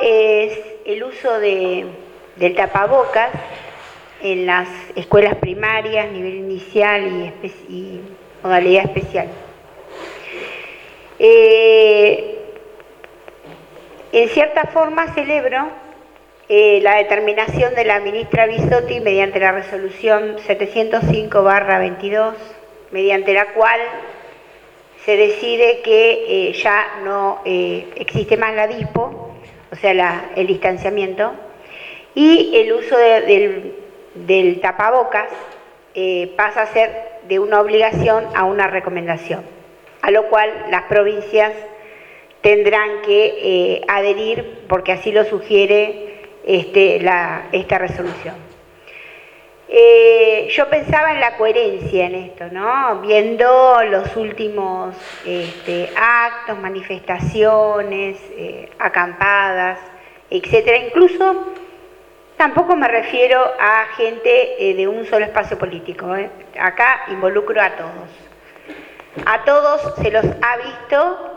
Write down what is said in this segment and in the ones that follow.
es el uso del tapabocas en las escuelas primarias, nivel inicial y modalidad especial. En cierta forma celebro la determinación de la ministra Bisotti mediante la resolución 705/22, mediante la cual se decide que ya no existe más la dispo, o sea, el distanciamiento, y el uso del tapabocas pasa a ser de una obligación a una recomendación, a lo cual las provincias tendrán que adherir porque así lo sugiere esta resolución. Yo pensaba en la coherencia en esto, ¿no? Viendo los últimos actos, manifestaciones, acampadas, etcétera. Incluso tampoco me refiero a gente de un solo espacio político, ¿eh? Acá involucro a todos. A todos se los ha visto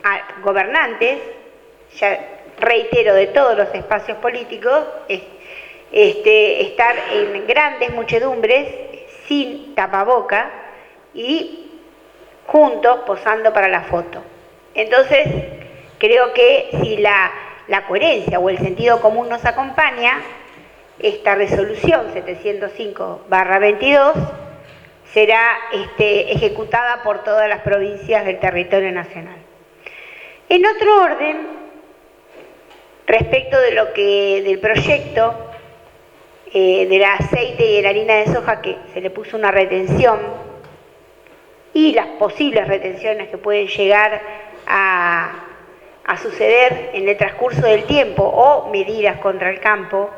a gobernantes, ya reitero, de todos los espacios políticos, estar en grandes muchedumbres sin tapaboca y juntos posando para la foto. Entonces, creo que si la coherencia o el sentido común nos acompaña, esta resolución 705/22 será ejecutada por todas las provincias del territorio nacional. En otro orden, respecto del proyecto del aceite y de la harina de soja, que se le puso una retención, y las posibles retenciones que pueden llegar a suceder en el transcurso del tiempo o medidas contra el campo,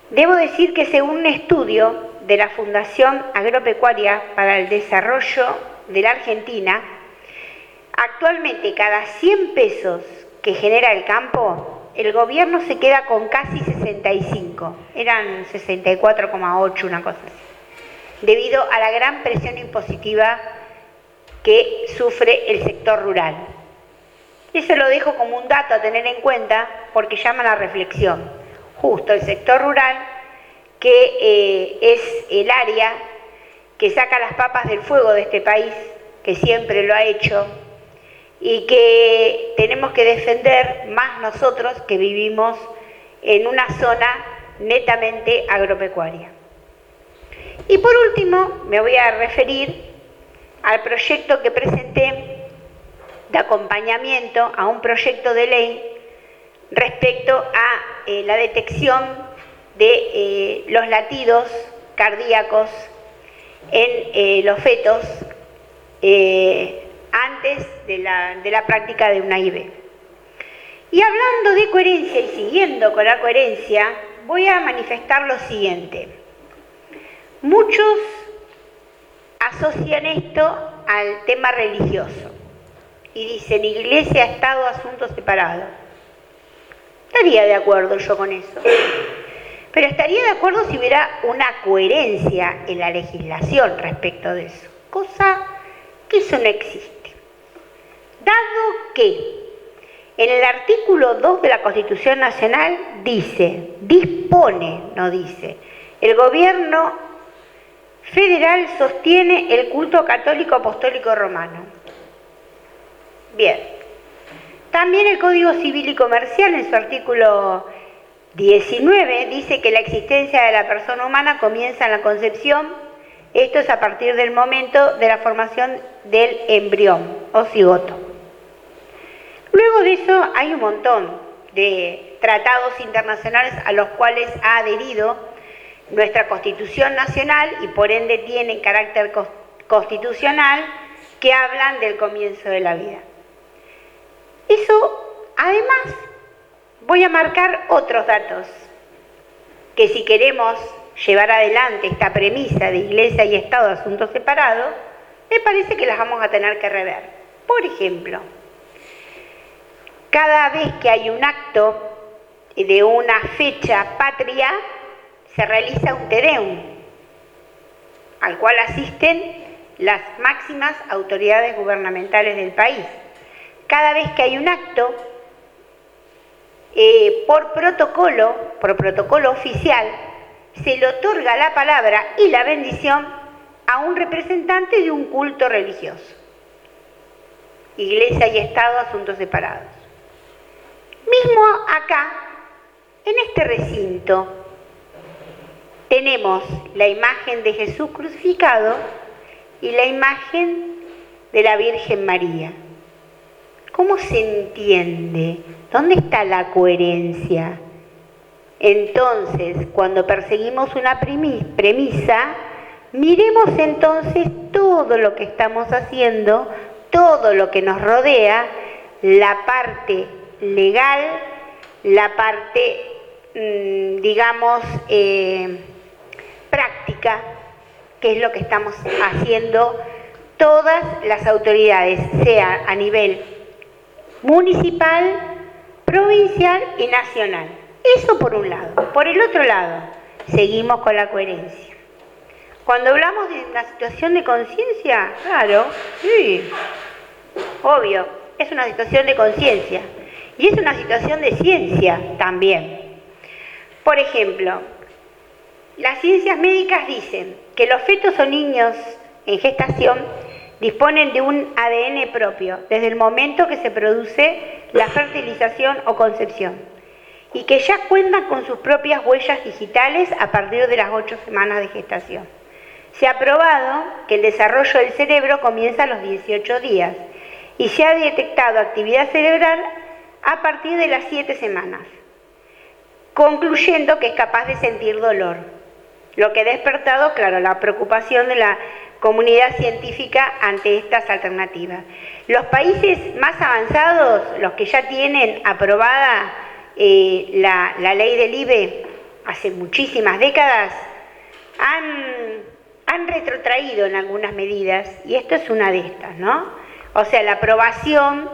debo decir que según un estudio de la Fundación Agropecuaria para el Desarrollo de la Argentina, actualmente cada 100 pesos que genera el campo, el gobierno se queda con casi 65, eran 64,8, una cosa así, debido a la gran presión impositiva que sufre el sector rural. Eso lo dejo como un dato a tener en cuenta porque llama a la reflexión. Justo el sector rural, que es el área que saca las papas del fuego de este país, que siempre lo ha hecho, y que tenemos que defender más nosotros que vivimos en una zona netamente agropecuaria. Y por último, me voy a referir al proyecto que presenté de acompañamiento a un proyecto de ley respecto a la detección de los latidos cardíacos en los fetos antes de la práctica de una IV. Y hablando de coherencia y siguiendo con la coherencia, voy a manifestar lo siguiente. Muchos asocian esto al tema religioso y dicen iglesia, Estado, asuntos separados. Estaría de acuerdo yo con eso, pero estaría de acuerdo si hubiera una coherencia en la legislación respecto de eso, cosa que eso no existe. Dado que en el artículo 2 de la Constitución Nacional dispone, no dice, el gobierno federal sostiene el culto católico apostólico romano. Bien. También el Código Civil y Comercial, en su artículo 19, dice que la existencia de la persona humana comienza en la concepción. Esto es a partir del momento de la formación del embrión o cigoto. Luego de eso hay un montón de tratados internacionales a los cuales ha adherido nuestra Constitución Nacional y por ende tienen carácter constitucional, que hablan del comienzo de la vida. Eso, además, voy a marcar otros datos que si queremos llevar adelante esta premisa de Iglesia y Estado, asuntos separados, me parece que las vamos a tener que rever. Por ejemplo, cada vez que hay un acto de una fecha patria, se realiza un Te Deum, al cual asisten las máximas autoridades gubernamentales del país. cada vez que hay un acto, por protocolo oficial, se le otorga la palabra y la bendición a un representante de un culto religioso. Iglesia y Estado, asuntos separados. Mismo acá, en este recinto, tenemos la imagen de Jesús crucificado y la imagen de la Virgen María. ¿Cómo se entiende? ¿Dónde está la coherencia? Entonces, cuando perseguimos una premisa, miremos entonces todo lo que estamos haciendo, todo lo que nos rodea, la parte legal, la parte, digamos, práctica, que es lo que estamos haciendo todas las autoridades, sea a nivel municipal, provincial y nacional. Eso por un lado. Por el otro lado, seguimos con la coherencia. Cuando hablamos de una situación de conciencia, claro, sí, obvio, es una situación de conciencia y es una situación de ciencia también. Por ejemplo, las ciencias médicas dicen que los fetos o niños en gestación disponen de un ADN propio desde el momento que se produce la fertilización o concepción y que ya cuentan con sus propias huellas digitales a partir de las 8 semanas de gestación. Se ha probado que el desarrollo del cerebro comienza a los 18 días y se ha detectado actividad cerebral a partir de las 7 semanas, concluyendo que es capaz de sentir dolor, lo que ha despertado, claro, la preocupación de la comunidad científica ante estas alternativas. Los países más avanzados, los que ya tienen aprobada la ley del IVE hace muchísimas décadas, han retrotraído en algunas medidas, y esto es una de estas, ¿no? O sea, la aprobación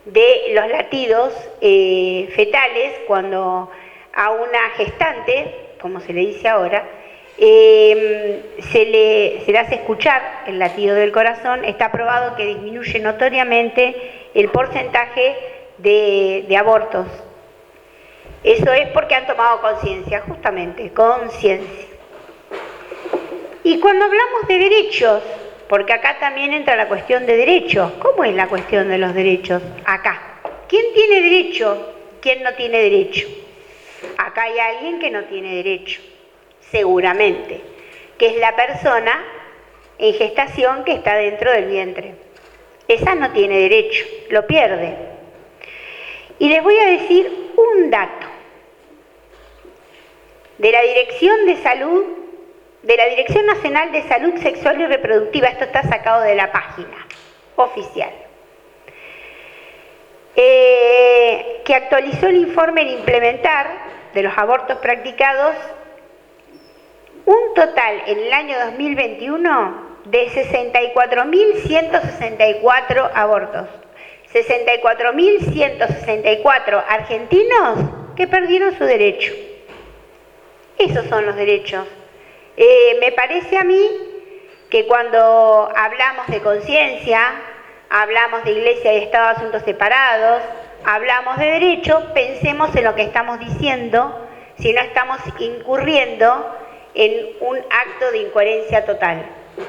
de los latidos fetales cuando a una gestante, como se le dice ahora, se le hace escuchar el latido del corazón. Está probado que disminuye notoriamente el porcentaje de abortos. Eso es porque han tomado conciencia, justamente, conciencia. Y cuando hablamos de derechos, porque acá también entra la cuestión de derechos, ¿cómo es la cuestión de los derechos acá? ¿Quién tiene derecho? ¿Quién no tiene derecho? Acá hay alguien que no tiene derecho, seguramente, que es la persona en gestación que está dentro del vientre. Esa no tiene derecho, lo pierde. Y les voy a decir un dato de la Dirección de Salud, de la Dirección Nacional de Salud Sexual y Reproductiva. Esto está sacado de la página oficial, que actualizó el informe en implementar de los abortos practicados, un total en el año 2021 de 64.164 abortos. 64.164 argentinos que perdieron su derecho. Esos son los derechos. Me parece a mí que cuando hablamos de conciencia, hablamos de Iglesia y Estado, asuntos separados, hablamos de derecho, pensemos en lo que estamos diciendo, si no estamos incurriendo en un acto de incoherencia total.